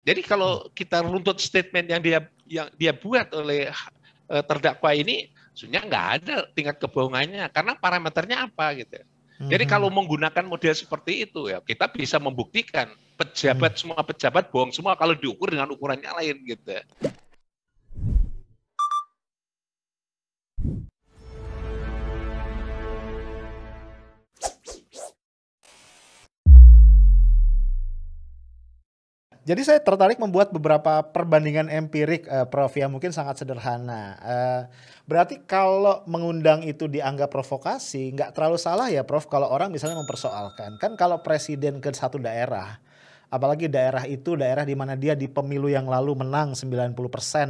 Jadi kalau kita runtut statement yang dia buat oleh terdakwa ini, sebenarnya nggak ada tingkat kebohongannya karena parameternya apa gitu. Jadi kalau menggunakan model seperti itu ya kita bisa membuktikan semua pejabat bohong semua kalau diukur dengan ukuran yang lain gitu. Jadi saya tertarik membuat beberapa perbandingan empirik, Prof, yang mungkin sangat sederhana. Berarti kalau mengundang itu dianggap provokasi, nggak terlalu salah ya, Prof, kalau orang misalnya mempersoalkan. Kan kalau presiden ke satu daerah, apalagi daerah itu daerah di mana dia di pemilu yang lalu menang 90%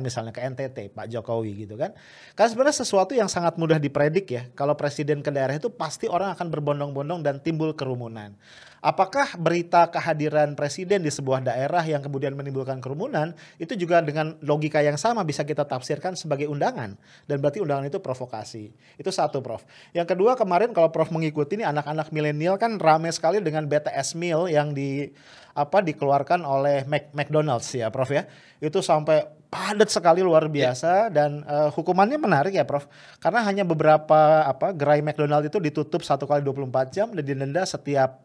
misalnya ke NTT, Pak Jokowi gitu kan. Kan sebenarnya sesuatu yang sangat mudah dipredik ya. Kalau presiden ke daerah itu pasti orang akan berbondong-bondong dan timbul kerumunan. Apakah berita kehadiran presiden di sebuah daerah yang kemudian menimbulkan kerumunan itu juga dengan logika yang sama bisa kita tafsirkan sebagai undangan dan berarti undangan itu provokasi. Itu satu, Prof. Yang kedua, kemarin kalau Prof mengikuti ini anak-anak milenial kan rame sekali dengan BTS meal yang dikeluarkan oleh McDonald's ya, Prof ya. Itu sampai padat sekali luar biasa dan hukumannya menarik ya, Prof. Karena hanya beberapa gerai McDonald itu ditutup 1 kali 24 jam dan didenda setiap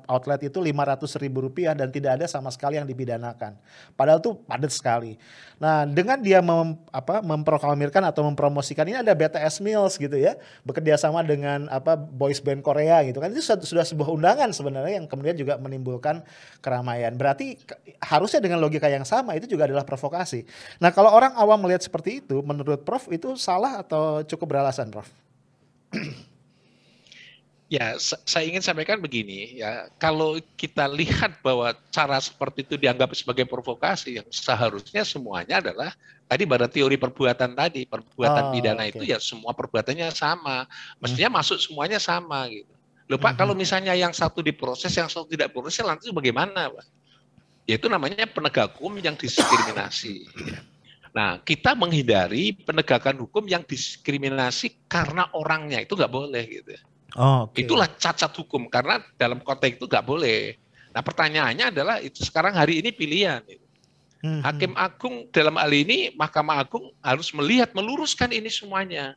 outlet itu Rp500.000 dan tidak ada sama sekali yang dipidanakan. Padahal itu padat sekali. Nah, dengan dia memproklamirkan atau mempromosikan ini ada BTS Meals gitu ya, bekerja sama dengan boys band Korea gitu kan, itu sudah sebuah undangan sebenarnya yang kemudian juga menimbulkan keramaian. Berarti harusnya dengan logika yang sama itu juga adalah provokasi. Nah, kalau orang awam melihat seperti itu, menurut Prof itu salah atau cukup beralasan, Prof? Ya, saya ingin sampaikan begini ya, kalau kita lihat bahwa cara seperti itu dianggap sebagai provokasi, yang seharusnya semuanya adalah tadi pada teori perbuatan tadi, perbuatan pidana itu ya semua perbuatannya sama, mestinya masuk semuanya sama gitu. Loh Pak, kalau misalnya yang satu diproses, yang satu tidak proses, lantas bagaimana Pak? Yaitu namanya penegak hukum yang diskriminasi. Nah, kita menghindari penegakan hukum yang diskriminasi karena orangnya, itu nggak boleh gitu. Itulah cacat hukum, karena dalam konteks itu nggak boleh. Nah, pertanyaannya adalah itu sekarang hari ini pilihan. Hakim Agung dalam hal ini, Mahkamah Agung harus melihat, meluruskan ini semuanya.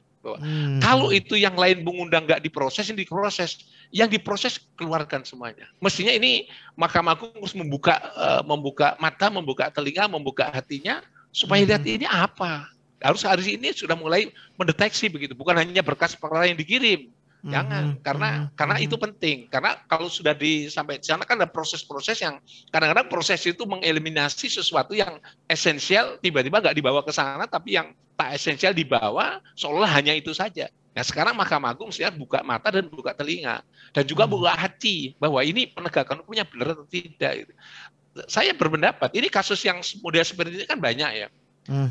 Kalau itu yang lain mengundang nggak diproses, ini diproses. Yang diproses keluarkan semuanya. Mestinya ini Mahkamah Agung harus membuka mata, membuka telinga, membuka hatinya, supaya lihat ini apa. Harus hari ini sudah mulai mendeteksi begitu, bukan hanya berkas perkara yang dikirim. Jangan, karena itu penting. Karena kalau sudah sampai di sana kan ada proses-proses yang kadang-kadang proses itu mengeliminasi sesuatu yang esensial tiba-tiba nggak dibawa ke sana, tapi yang tak esensial dibawa seolah hanya itu saja. Nah, sekarang Mahkamah Agung mesti buka mata dan buka telinga dan juga buka hati bahwa ini penegakan hukumnya benar atau tidak. Saya berpendapat ini kasus yang model seperti ini kan banyak ya.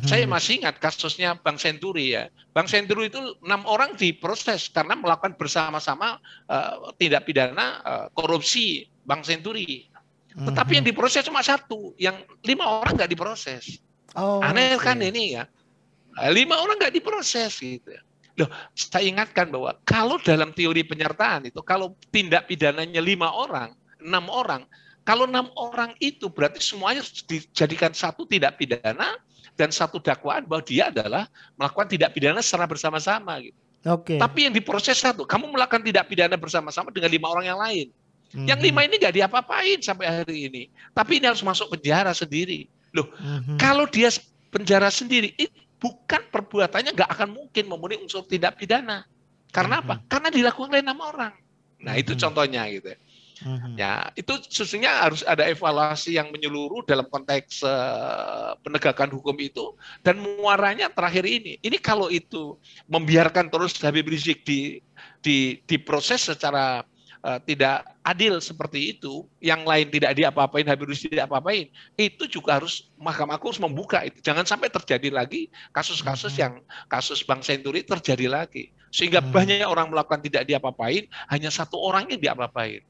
Saya masih ingat kasusnya Bank Senturi ya. Bank Senturi itu 6 orang diproses karena melakukan bersama-sama tindak pidana korupsi Bank Senturi. Tetapi yang diproses cuma 1, yang 5 orang nggak diproses. Aneh kan ini ya. 5 orang nggak diproses gitu. Loh, saya ingatkan bahwa kalau dalam teori penyertaan itu, kalau tindak pidananya 5 orang, 6 orang, kalau 6 orang itu berarti semuanya dijadikan satu tindak pidana dan satu dakwaan bahwa dia adalah melakukan tindak pidana secara bersama-sama gitu. Tapi yang diproses 1, kamu melakukan tindak pidana bersama-sama dengan 5 orang yang lain. Yang 5 ini nggak diapa-apain sampai hari ini. Tapi ini harus masuk penjara sendiri. Loh, kalau dia penjara sendiri, bukan perbuatannya nggak akan mungkin memenuhi unsur tindak pidana. Karena apa? Karena dilakukan oleh 6 orang. Nah, itu contohnya gitu. Ya, itu sesungguhnya harus ada evaluasi yang menyeluruh dalam konteks penegakan hukum itu, dan muaranya terakhir ini. Ini kalau itu membiarkan terus Habib Rizik diproses secara tidak adil seperti itu, yang lain tidak diapa-apain, Habib Rizik tidak apa-apain, itu juga harus Mahkamah Agung membuka itu. Jangan sampai terjadi lagi kasus-kasus yang kasus Bank Senturi terjadi lagi. Sehingga banyak orang melakukan tidak diapa-apain, hanya 1 orang yang diapa-apain.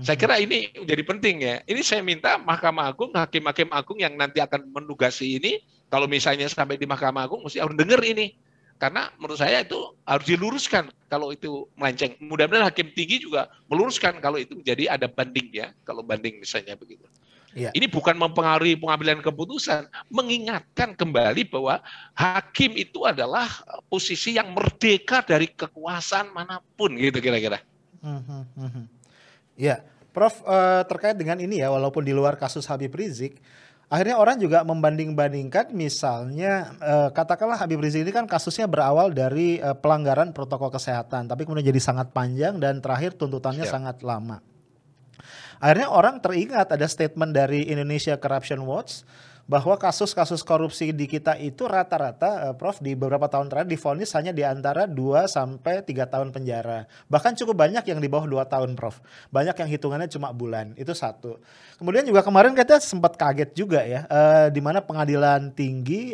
Saya kira ini menjadi penting ya. Ini saya minta Mahkamah Agung, hakim-hakim agung yang nanti akan menugasi ini, kalau misalnya sampai di Mahkamah Agung, mesti harus dengar ini. Karena menurut saya itu harus diluruskan kalau itu melenceng. Mudah-mudahan hakim tinggi juga meluruskan kalau itu menjadi ada banding ya, kalau banding misalnya begitu. Iya. Ini bukan mempengaruhi pengambilan keputusan, mengingatkan kembali bahwa hakim itu adalah posisi yang merdeka dari kekuasaan manapun, gitu kira-kira. Mhm, mhm. Ya, Prof, terkait dengan ini ya, walaupun di luar kasus Habib Rizik, akhirnya orang juga membanding-bandingkan misalnya, katakanlah Habib Rizik ini kan kasusnya berawal dari, pelanggaran protokol kesehatan, tapi kemudian jadi sangat panjang dan terakhir tuntutannya Siap. sangat lama. Akhirnya orang teringat ada statement dari Indonesia Corruption Watch bahwa kasus-kasus korupsi di kita itu rata-rata, Prof, di beberapa tahun terakhir divonis hanya di antara 2 sampai 3 tahun penjara. Bahkan cukup banyak yang di bawah 2 tahun, Prof. Banyak yang hitungannya cuma bulan, itu satu. Kemudian juga kemarin kita sempat kaget juga ya, di mana pengadilan tinggi,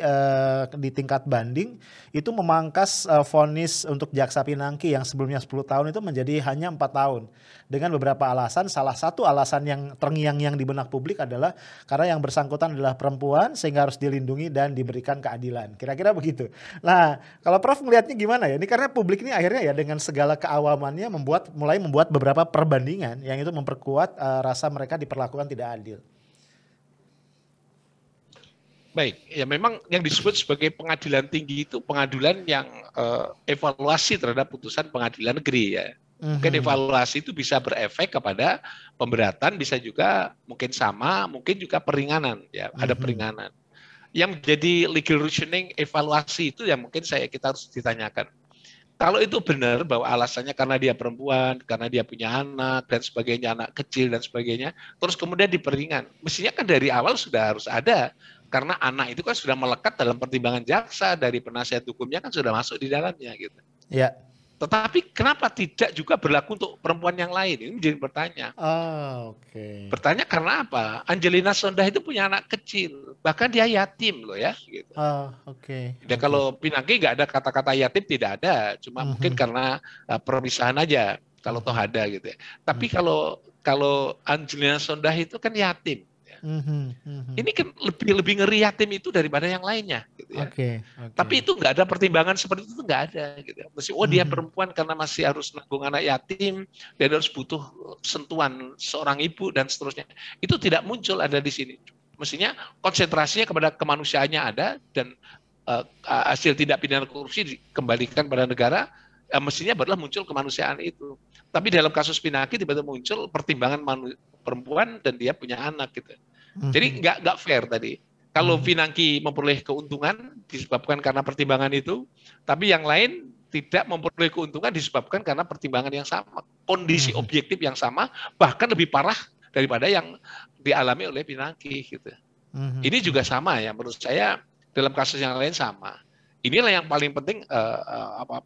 di tingkat banding itu memangkas, vonis untuk Jaksa Pinangki yang sebelumnya 10 tahun itu menjadi hanya 4 tahun. Dengan beberapa alasan, salah satu alasan yang terngiang-ngiang di benak publik adalah karena yang bersangkutan adalah perempuan sehingga harus dilindungi dan diberikan keadilan. Kira-kira begitu. Nah, kalau Prof melihatnya gimana ya? Ini karena publik ini akhirnya ya dengan segala keawamannya mulai membuat beberapa perbandingan yang itu memperkuat rasa mereka diperlakukan tidak adil. Baik, ya memang yang disebut sebagai pengadilan tinggi itu pengadilan yang evaluasi terhadap putusan pengadilan negeri ya. Mungkin evaluasi itu bisa berefek kepada pemberatan, bisa juga mungkin sama, mungkin juga peringanan ya, ada peringanan. Yang menjadi legal reasoning evaluasi itu yang mungkin kita harus ditanyakan. Kalau itu benar bahwa alasannya karena dia perempuan, karena dia punya anak dan sebagainya, anak kecil dan sebagainya, terus kemudian diperingan. Mestinya kan dari awal sudah harus ada, karena anak itu kan sudah melekat dalam pertimbangan jaksa, dari penasihat hukumnya kan sudah masuk di dalamnya gitu. Ya. Tetapi kenapa tidak juga berlaku untuk perempuan yang lain? Ini menjadi bertanya. Oke. Bertanya karena apa? Angelina Sondah itu punya anak kecil, bahkan dia yatim loh ya. Gitu. Oke. Ya, kalau Pinangki nggak ada kata-kata yatim, tidak ada. Cuma mungkin karena perpisahan aja, kalau toh ada gitu ya. Tapi kalau Angelina Sondah itu kan yatim. Ini kan lebih ngeri yatim itu daripada yang lainnya. Gitu ya. Tapi itu nggak ada pertimbangan seperti itu, nggak ada. Gitu. Mesti, dia perempuan karena masih harus nanggung anak yatim dan harus butuh sentuhan seorang ibu dan seterusnya. Itu tidak muncul ada di sini. Mestinya konsentrasinya kepada kemanusiaannya ada dan hasil tindak pidana korupsi dikembalikan pada negara. Mestinya barulah muncul kemanusiaan itu. Tapi dalam kasus Pinangki tiba-tiba muncul pertimbangan perempuan dan dia punya anak gitu. Jadi nggak fair tadi. Kalau Pinangki memperoleh keuntungan disebabkan karena pertimbangan itu, tapi yang lain tidak memperoleh keuntungan disebabkan karena pertimbangan yang sama, kondisi objektif yang sama, bahkan lebih parah daripada yang dialami oleh Pinangki gitu. Ini juga sama ya, menurut saya dalam kasus yang lain sama. Inilah yang paling penting,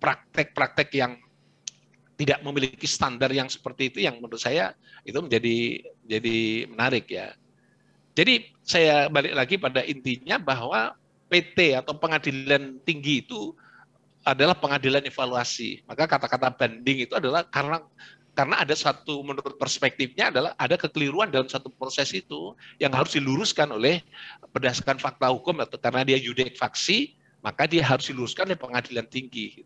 praktek-praktek yang tidak memiliki standar yang seperti itu yang menurut saya itu menjadi menarik ya. Jadi saya balik lagi pada intinya bahwa PT atau pengadilan tinggi itu adalah pengadilan evaluasi. Maka kata-kata banding itu adalah karena ada satu, menurut perspektifnya adalah ada kekeliruan dalam satu proses itu yang harus diluruskan oleh berdasarkan fakta hukum, atau karena dia yudek faksi, maka dia harus diluruskan oleh pengadilan tinggi.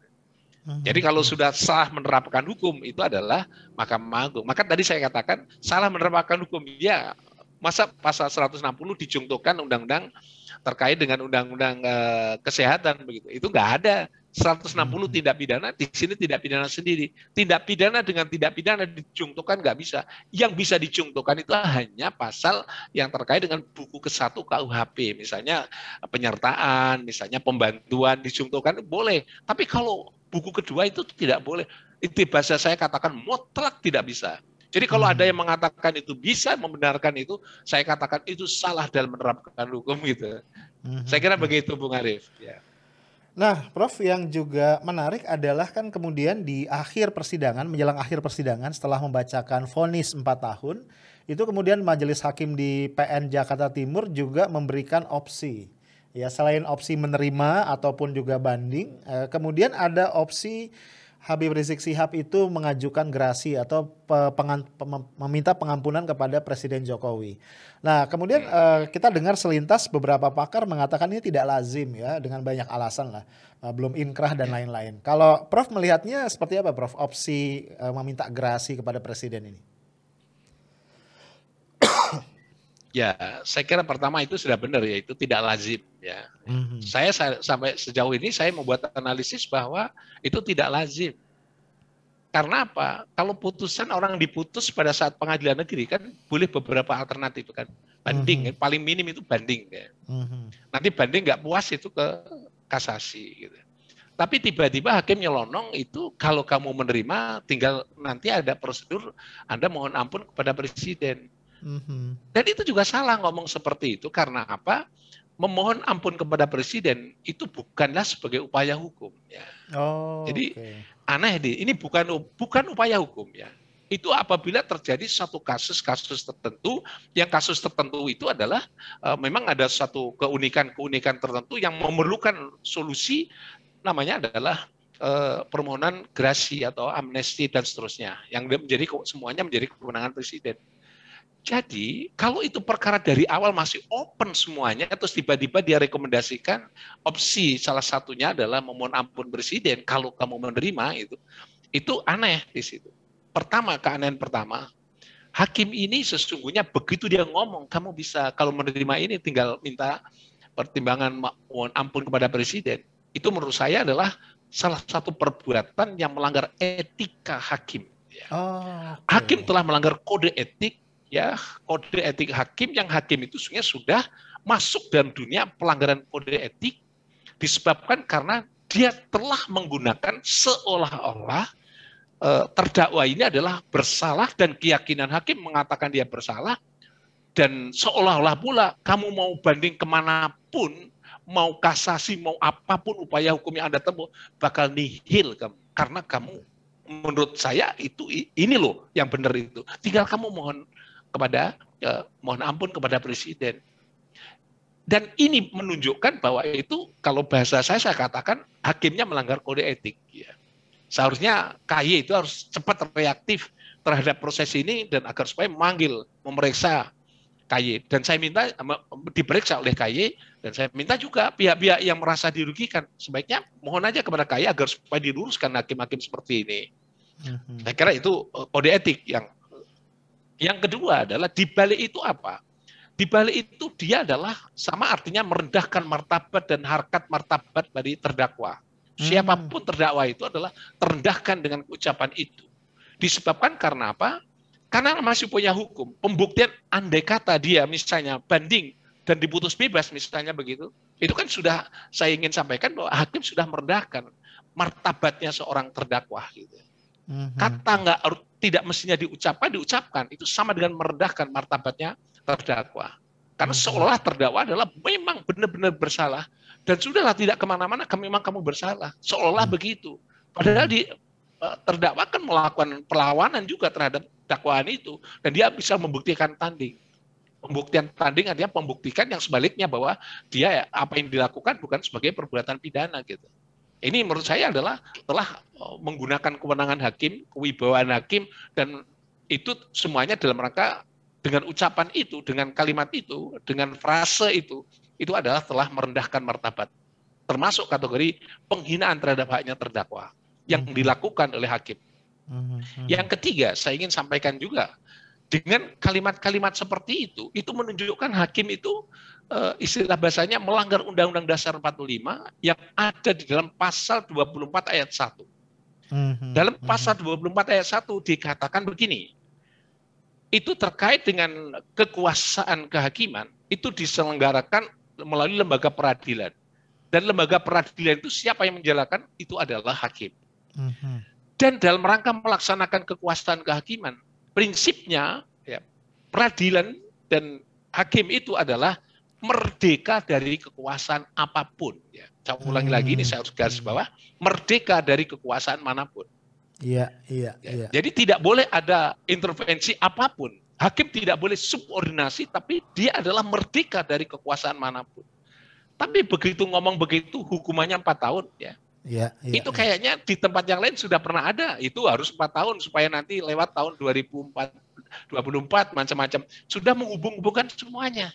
Jadi kalau sudah salah menerapkan hukum itu adalah Mahkamah Agung. Maka tadi saya katakan salah menerapkan hukum, ya masa pasal 160 dijungtokan undang-undang terkait dengan undang-undang kesehatan begitu. Itu nggak ada. 160 tindak pidana, di sini tindak pidana sendiri. Tindak pidana dengan tindak pidana dijungtokan nggak bisa. Yang bisa dijungtokan itu hanya pasal yang terkait dengan buku ke-1 KUHP. Misalnya penyertaan, misalnya pembantuan dijungtokan boleh. Tapi kalau buku kedua itu tidak boleh. Itu bahasa saya katakan mutlak tidak bisa. Jadi kalau ada yang mengatakan itu bisa membenarkan itu, saya katakan itu salah dalam menerapkan hukum gitu. Saya kira begitu, Bung Arief. Ya. Nah, Prof, yang juga menarik adalah kan kemudian di akhir persidangan, menjelang akhir persidangan setelah membacakan vonis 4 tahun, itu kemudian Majelis Hakim di PN Jakarta Timur juga memberikan opsi. Ya, selain opsi menerima ataupun juga banding, kemudian ada opsi Habib Rizik Syihab itu mengajukan gerasi atau meminta pengampunan kepada Presiden Jokowi. Nah, kemudian kita dengar selintas beberapa pakar mengatakan ini tidak lazim ya, dengan banyak alasan lah, belum inkrah dan lain-lain. Kalau Prof melihatnya seperti apa, Prof, opsi meminta gerasi kepada Presiden ini? Ya, saya kira pertama itu sudah benar ya, itu tidak lazim ya. Saya sampai sejauh ini saya membuat analisis bahwa itu tidak lazim. Karena apa? Kalau putusan orang diputus pada saat pengadilan negeri kan boleh beberapa alternatif kan. Banding, paling minim itu banding. Ya. Nanti banding nggak puas itu ke kasasi. Gitu. Tapi tiba-tiba hakim nyelonong itu kalau kamu menerima tinggal nanti ada prosedur Anda mohon ampun kepada presiden. Dan itu juga salah ngomong seperti itu karena apa? Memohon ampun kepada presiden itu bukanlah sebagai upaya hukum. Ya. Jadi aneh ini bukan upaya hukum ya. Itu apabila terjadi satu kasus tertentu, yang kasus tertentu itu adalah memang ada satu keunikan tertentu yang memerlukan solusi, namanya adalah permohonan grasi atau amnesti dan seterusnya, yang semuanya menjadi kewenangan presiden. Jadi kalau itu perkara dari awal masih open semuanya, terus tiba-tiba dia rekomendasikan opsi salah satunya adalah memohon ampun presiden kalau kamu menerima itu aneh di situ. Pertama, keanehan pertama, hakim ini sesungguhnya begitu dia ngomong, kamu bisa kalau menerima ini tinggal minta pertimbangan mohon ampun kepada presiden. Itu menurut saya adalah salah satu perbuatan yang melanggar etika hakim. Hakim telah melanggar kode etik. Ya, kode etik hakim yang hakim itu sebenarnya sudah masuk dalam dunia pelanggaran kode etik disebabkan karena dia telah menggunakan seolah-olah terdakwa ini adalah bersalah dan keyakinan hakim mengatakan dia bersalah dan seolah-olah pula kamu mau banding kemanapun, mau kasasi, mau apapun upaya hukum yang Anda tempuh bakal nihil kamu karena kamu menurut saya itu ini loh yang benar itu. Tinggal kamu mohon ampun kepada presiden. Dan ini menunjukkan bahwa itu kalau bahasa saya katakan hakimnya melanggar kode etik. Ya. Seharusnya KY itu harus cepat reaktif terhadap proses ini dan agar supaya memeriksa KY. Dan saya minta diperiksa oleh KY dan saya minta juga pihak-pihak yang merasa dirugikan sebaiknya mohon aja kepada KY agar supaya diluruskan hakim-hakim seperti ini. Saya kira itu kode etik yang kedua adalah di balik itu apa? Di balik itu dia adalah sama artinya merendahkan martabat dan harkat martabat dari terdakwa. Siapapun terdakwa itu adalah terendahkan dengan ucapan itu. Disebabkan karena apa? Karena masih punya hukum. Pembuktian andai kata dia misalnya banding dan diputus bebas misalnya begitu. Itu kan sudah saya ingin sampaikan bahwa hakim sudah merendahkan martabatnya seorang terdakwa gitu. Kata tidak mestinya diucapkan, itu sama dengan merendahkan martabatnya terdakwa. Karena seolah terdakwa adalah memang benar-benar bersalah dan sudahlah tidak kemana-mana, memang kamu bersalah, seolah begitu. Padahal terdakwa kan melakukan perlawanan juga terhadap dakwaan itu dan dia bisa membuktikan tanding. Pembuktian tanding artinya pembuktikan yang sebaliknya bahwa dia apa yang dilakukan bukan sebagai perbuatan pidana gitu. Ini menurut saya adalah telah menggunakan kewenangan hakim, kewibawaan hakim, dan itu semuanya dalam rangka dengan ucapan itu, dengan kalimat itu, dengan frase itu adalah telah merendahkan martabat. Termasuk kategori penghinaan terhadap haknya terdakwa yang dilakukan oleh hakim. Yang ketiga, saya ingin sampaikan juga, dengan kalimat-kalimat seperti itu menunjukkan hakim itu istilah bahasanya melanggar Undang-Undang Dasar 45 yang ada di dalam pasal 24 ayat 1. Dalam pasal 24 ayat 1 dikatakan begini, itu terkait dengan kekuasaan kehakiman, itu diselenggarakan melalui lembaga peradilan. Dan lembaga peradilan itu siapa yang menjalankan? Itu adalah hakim. Dan dalam rangka melaksanakan kekuasaan kehakiman, prinsipnya ya, peradilan dan hakim itu adalah merdeka dari kekuasaan apapun. Ya. Saya ulangi lagi ini saya harus garis bawah, merdeka dari kekuasaan manapun. Iya. Jadi tidak boleh ada intervensi apapun. Hakim tidak boleh subordinasi, tapi dia adalah merdeka dari kekuasaan manapun. Tapi begitu ngomong begitu, hukumannya 4 tahun. Ya. Itu kayaknya di tempat yang lain sudah pernah ada. Itu harus 4 tahun supaya nanti lewat tahun 2024 macam-macam. Sudah menghubung-hubungkan semuanya.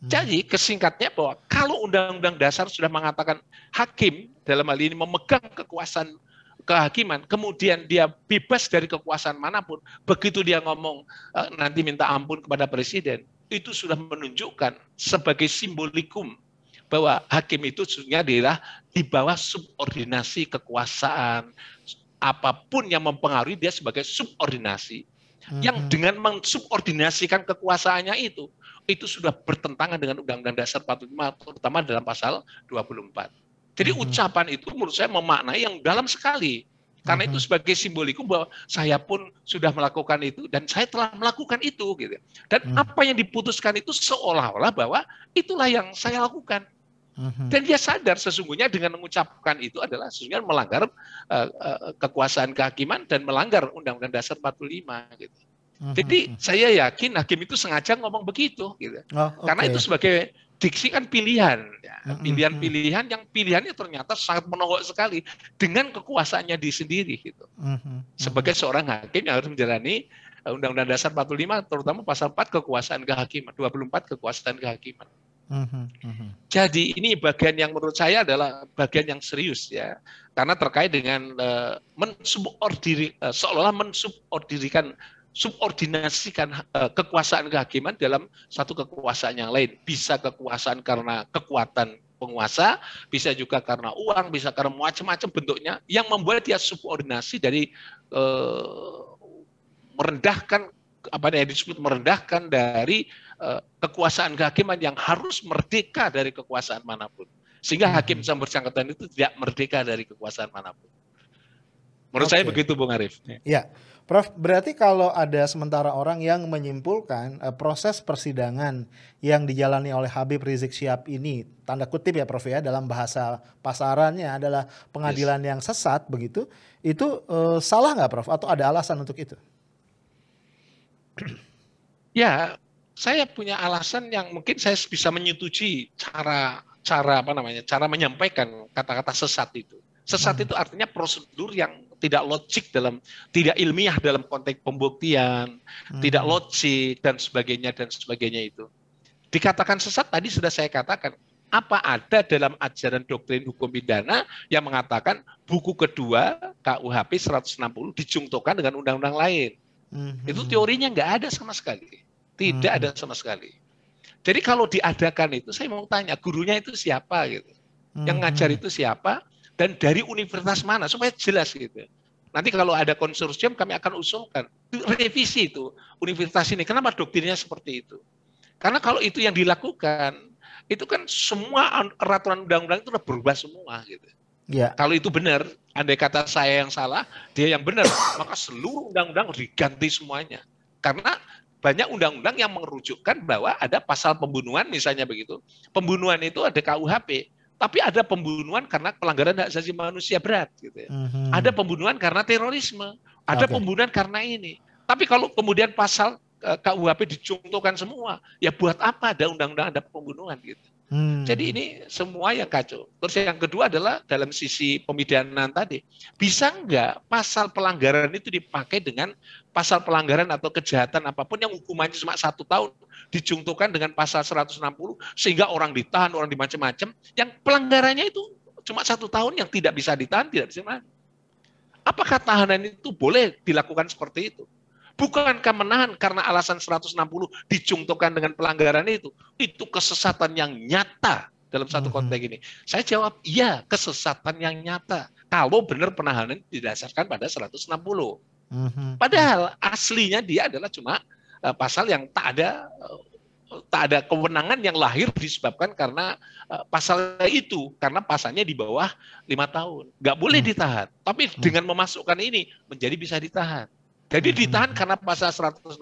Jadi kesingkatnya bahwa kalau Undang-Undang Dasar sudah mengatakan hakim dalam hal ini memegang kekuasaan kehakiman, kemudian dia bebas dari kekuasaan manapun, begitu dia ngomong nanti minta ampun kepada presiden, itu sudah menunjukkan sebagai simbolikum bahwa hakim itu sesungguhnya adalah di bawah subordinasi kekuasaan. Apapun yang mempengaruhi dia sebagai subordinasi. Yang dengan mensubordinasikan kekuasaannya itu sudah bertentangan dengan Undang-Undang Dasar 45, terutama dalam pasal 24. Jadi ucapan itu menurut saya memaknai yang dalam sekali. Karena itu sebagai simbolikum bahwa saya pun sudah melakukan itu dan saya telah melakukan itu, gitu. Dan apa yang diputuskan itu seolah-olah bahwa itulah yang saya lakukan. Dan dia sadar sesungguhnya dengan mengucapkan itu adalah sesungguhnya melanggar kekuasaan kehakiman dan melanggar Undang-Undang Dasar 45, gitu. Jadi saya yakin hakim itu sengaja ngomong begitu, gitu. Karena itu sebagai diksi kan pilihan, ya. Pilihan-pilihan yang pilihannya ternyata sangat menonjol sekali dengan kekuasaannya di sendiri, gitu. Sebagai seorang hakim yang harus menjalani Undang-Undang Dasar 45, terutama pasal 4 kekuasaan kehakiman, 24 kekuasaan kehakiman. Jadi ini bagian yang menurut saya adalah bagian yang serius, ya, karena terkait dengan seolah-olah subordinasikan kekuasaan kehakiman dalam satu kekuasaan yang lain. Bisa kekuasaan karena kekuatan penguasa, bisa juga karena uang, bisa karena macam-macam bentuknya yang membuat dia subordinasi dari merendahkan merendahkan dari kekuasaan kehakiman yang harus merdeka dari kekuasaan manapun. Sehingga hakim yang bersangkutan itu tidak merdeka dari kekuasaan manapun. Menurut saya begitu, Bung Arief. Ya, Prof, berarti kalau ada sementara orang yang menyimpulkan proses persidangan yang dijalani oleh Habib Rizik Syihab ini, tanda kutip ya Prof ya, dalam bahasa pasarannya adalah pengadilan yang sesat begitu, itu salah nggak Prof? Atau ada alasan untuk itu? Ya, saya punya alasan yang mungkin saya bisa menyetujui cara menyampaikan kata-kata sesat itu. Sesat itu artinya prosedur yang tidak logik tidak ilmiah dalam konteks pembuktian, tidak logik dan sebagainya itu. Dikatakan sesat tadi sudah saya katakan. Apa ada dalam ajaran doktrin hukum pidana yang mengatakan buku kedua KUHP 160 dijungtokan dengan undang-undang lain? Itu teorinya nggak ada sama sekali. Tidak ada sama sekali. Jadi kalau diadakan itu, saya mau tanya, gurunya itu siapa gitu? Yang ngajar itu siapa? Dan dari universitas mana? Supaya jelas gitu. Nanti kalau ada konsorsium, kami akan usulkan. Revisi itu, universitas ini. Kenapa doktrinnya seperti itu? Karena kalau itu yang dilakukan, itu kan semua peraturan undang-undang itu sudah berubah semua gitu. Ya. Kalau itu benar, andai kata saya yang salah, dia yang benar, maka seluruh undang-undang diganti semuanya. Karena banyak undang-undang yang merujukkan bahwa ada pasal pembunuhan misalnya begitu. Pembunuhan itu ada KUHP, tapi ada pembunuhan karena pelanggaran hak asasi manusia berat gitu ya. Ada pembunuhan karena terorisme, ada pembunuhan karena ini. Tapi kalau kemudian pasal KUHP dicontohkan semua, ya buat apa ada undang-undang ada pembunuhan gitu. Jadi ini semua yang kacau. Terus yang kedua adalah dalam sisi pemidanan tadi. Bisa nggak pasal pelanggaran itu dipakai dengan pasal pelanggaran atau kejahatan apapun yang hukumannya cuma 1 tahun dijungtokan dengan pasal 160 sehingga orang ditahan, orang dimacam-macam. Yang pelanggarannya itu cuma 1 tahun yang tidak bisa ditahan, tidak bisa ditahan. Apakah tahanan itu boleh dilakukan seperti itu? Bukankah menahan karena alasan 160 dijungtokan dengan pelanggaran itu kesesatan yang nyata dalam satu konteks ini? Saya jawab, iya, kesesatan yang nyata. Kalau benar penahanan didasarkan pada 160. Padahal aslinya dia adalah cuma pasal yang tak ada kewenangan yang lahir disebabkan karena pasal itu, karena pasalnya di bawah 5 tahun. Nggak boleh ditahan. Tapi dengan memasukkan ini menjadi bisa ditahan. Jadi ditahan karena pasal 160.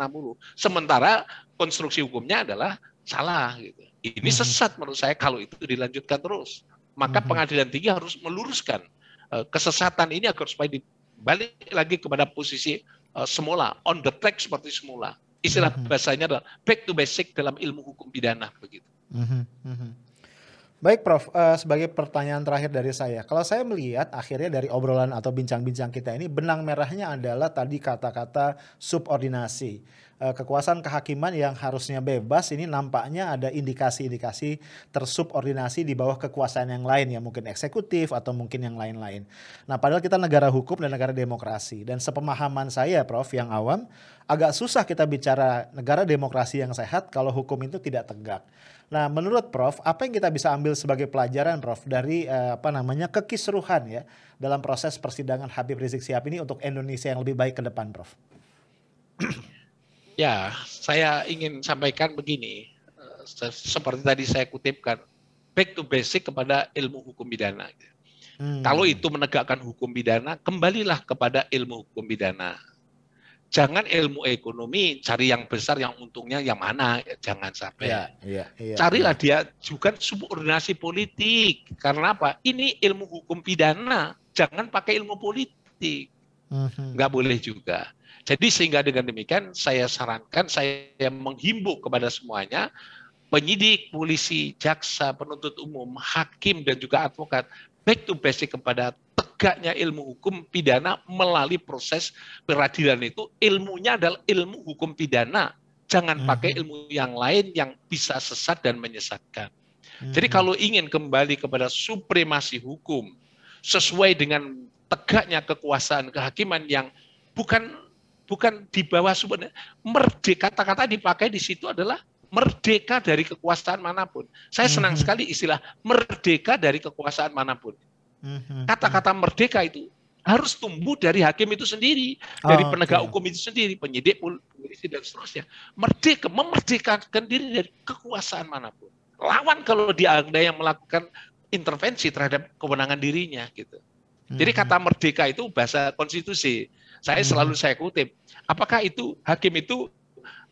Sementara konstruksi hukumnya adalah salah gitu. Ini sesat menurut saya kalau itu dilanjutkan terus. Maka pengadilan tinggi harus meluruskan kesesatan ini agar supaya dibalik lagi kepada posisi semula, on the track seperti semula. Istilah bahasanya adalah back to basic dalam ilmu hukum pidana begitu. Baik Prof, sebagai pertanyaan terakhir dari saya, kalau saya melihat akhirnya dari obrolan atau bincang-bincang kita ini benang merahnya adalah tadi kata-kata subordinasi. kekuasaan kehakiman yang harusnya bebas ini nampaknya ada indikasi-indikasi tersubordinasi di bawah kekuasaan yang lain ya, mungkin eksekutif atau mungkin yang lain-lain. Nah, padahal kita negara hukum dan negara demokrasi. Dan sepemahaman saya, Prof, yang awam, agak susah kita bicara negara demokrasi yang sehat kalau hukum itu tidak tegak. Nah, menurut Prof, apa yang kita bisa ambil sebagai pelajaran, Prof, dari kekisruhan ya dalam proses persidangan Habib Rizik Syihab ini untuk Indonesia yang lebih baik ke depan, Prof? Ya, saya ingin sampaikan begini, seperti tadi saya kutipkan, back to basic kepada ilmu hukum pidana. Kalau itu menegakkan hukum pidana, kembalilah kepada ilmu hukum pidana. Jangan ilmu ekonomi, cari yang besar, yang untungnya yang mana, jangan sampai. Carilah dia juga subordinasi politik. Karena apa? Ini ilmu hukum pidana, jangan pakai ilmu politik. Nggak boleh juga. Jadi sehingga dengan demikian saya sarankan, saya menghimbau kepada semuanya, penyidik, polisi, jaksa, penuntut umum, hakim, dan juga advokat, back to basic kepada tegaknya ilmu hukum pidana melalui proses peradilan itu. Ilmunya adalah ilmu hukum pidana. Jangan pakai ilmu yang lain yang bisa sesat dan menyesatkan. Jadi kalau ingin kembali kepada supremasi hukum, sesuai dengan tegaknya kekuasaan kehakiman yang bukan di bawah merdeka, kata-kata dipakai di situ adalah merdeka dari kekuasaan manapun. Saya senang sekali istilah merdeka dari kekuasaan manapun. Kata-kata merdeka itu harus tumbuh dari hakim itu sendiri, dari penegak hukum itu sendiri, penyidik, polisi, dan seterusnya. Memerdekakan diri dari kekuasaan manapun. Lawan kalau dia ada yang melakukan intervensi terhadap kewenangan dirinya, gitu. Jadi kata merdeka itu bahasa konstitusi. Saya selalu saya kutip. Apakah itu hakim itu,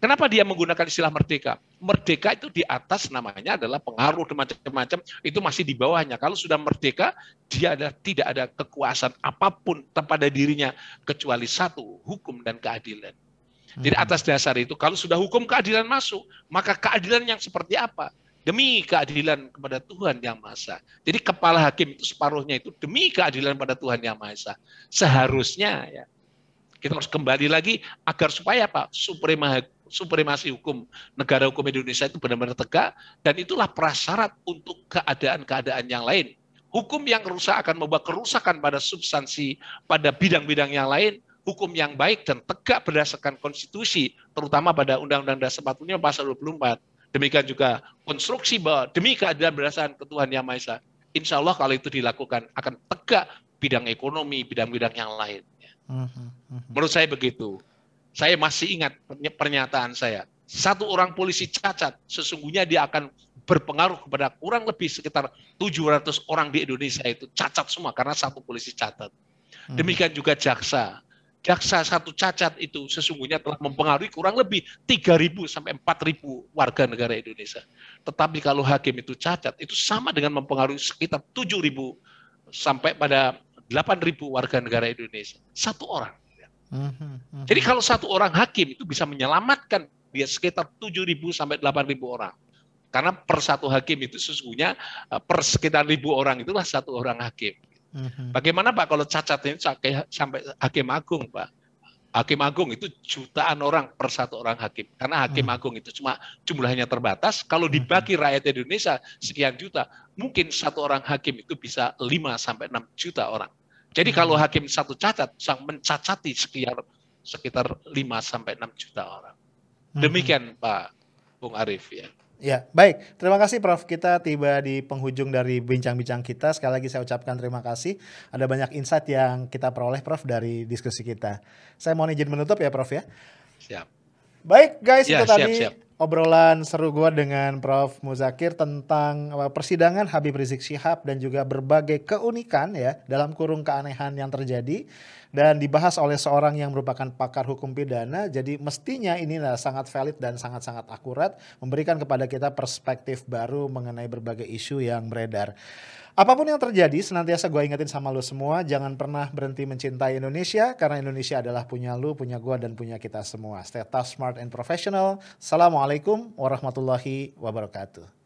kenapa dia menggunakan istilah merdeka? Merdeka itu di atas namanya adalah pengaruh macam-macam, itu masih di bawahnya. Kalau sudah merdeka, dia tidak ada kekuasaan apapun pada dirinya kecuali satu, hukum dan keadilan. Jadi atas dasar itu, kalau sudah hukum keadilan masuk, maka keadilan yang seperti apa? Demi keadilan kepada Tuhan Yang Maha Esa. Jadi kepala hakim itu separuhnya itu demi keadilan pada Tuhan Yang Maha Esa. Seharusnya ya kita harus kembali lagi agar supaya apa? Supremasi hukum negara hukum Indonesia itu benar-benar tegak, dan itulah prasyarat untuk keadaan-keadaan yang lain. Hukum yang rusak akan membawa kerusakan pada substansi, pada bidang-bidang yang lain. Hukum yang baik dan tegak berdasarkan konstitusi, terutama pada Undang-Undang Dasar 45 pasal 24. Demikian juga konstruksi bahwa demi keadilan berdasarkan Tuhan Yang Maha Esa. Insya Allah kalau itu dilakukan akan tegak bidang ekonomi, bidang-bidang yang lain. Menurut saya begitu. Saya masih ingat pernyataan saya. Satu orang polisi cacat, sesungguhnya dia akan berpengaruh kepada kurang lebih sekitar 700 orang di Indonesia itu cacat semua karena satu polisi cacat. Demikian juga jaksa. Jaksa satu cacat itu sesungguhnya telah mempengaruhi kurang lebih 3.000 sampai 4.000 warga negara Indonesia. Tetapi kalau hakim itu cacat, itu sama dengan mempengaruhi sekitar 7.000 sampai pada 8.000 warga negara Indonesia. Satu orang. Jadi kalau satu orang hakim itu bisa menyelamatkan dia sekitar 7.000 sampai 8.000 orang. Karena per satu hakim itu sesungguhnya per sekitar 1.000 orang itulah satu orang hakim. Bagaimana Pak kalau cacatnya sampai hakim agung, Pak? Hakim agung itu jutaan orang per satu orang hakim. Karena hakim agung itu cuma jumlahnya terbatas. Kalau dibagi rakyat Indonesia sekian juta, mungkin satu orang hakim itu bisa 5 sampai 6 juta orang. Jadi kalau hakim satu cacat, mencacati sekitar 5 sampai 6 juta orang. Demikian Pak Bung Arief ya. Ya, baik. Terima kasih Prof. Kita tiba di penghujung dari bincang-bincang kita. Sekali lagi saya ucapkan terima kasih. Ada banyak insight yang kita peroleh Prof dari diskusi kita. Saya mohon izin menutup ya Prof ya. Siap. Baik guys, ya, itu tadi obrolan seru gue dengan Prof. Muzakir tentang persidangan Habib Rizik Syihab dan juga berbagai keunikan ya dalam kurung keanehan yang terjadi dan dibahas oleh seorang yang merupakan pakar hukum pidana. Jadi mestinya ini sangat valid dan sangat-sangat akurat, memberikan kepada kita perspektif baru mengenai berbagai isu yang beredar. Apapun yang terjadi, senantiasa gue ingetin sama lu semua, jangan pernah berhenti mencintai Indonesia, karena Indonesia adalah punya lu, punya gue, dan punya kita semua. Stay tough, smart, and professional. Assalamualaikum warahmatullahi wabarakatuh.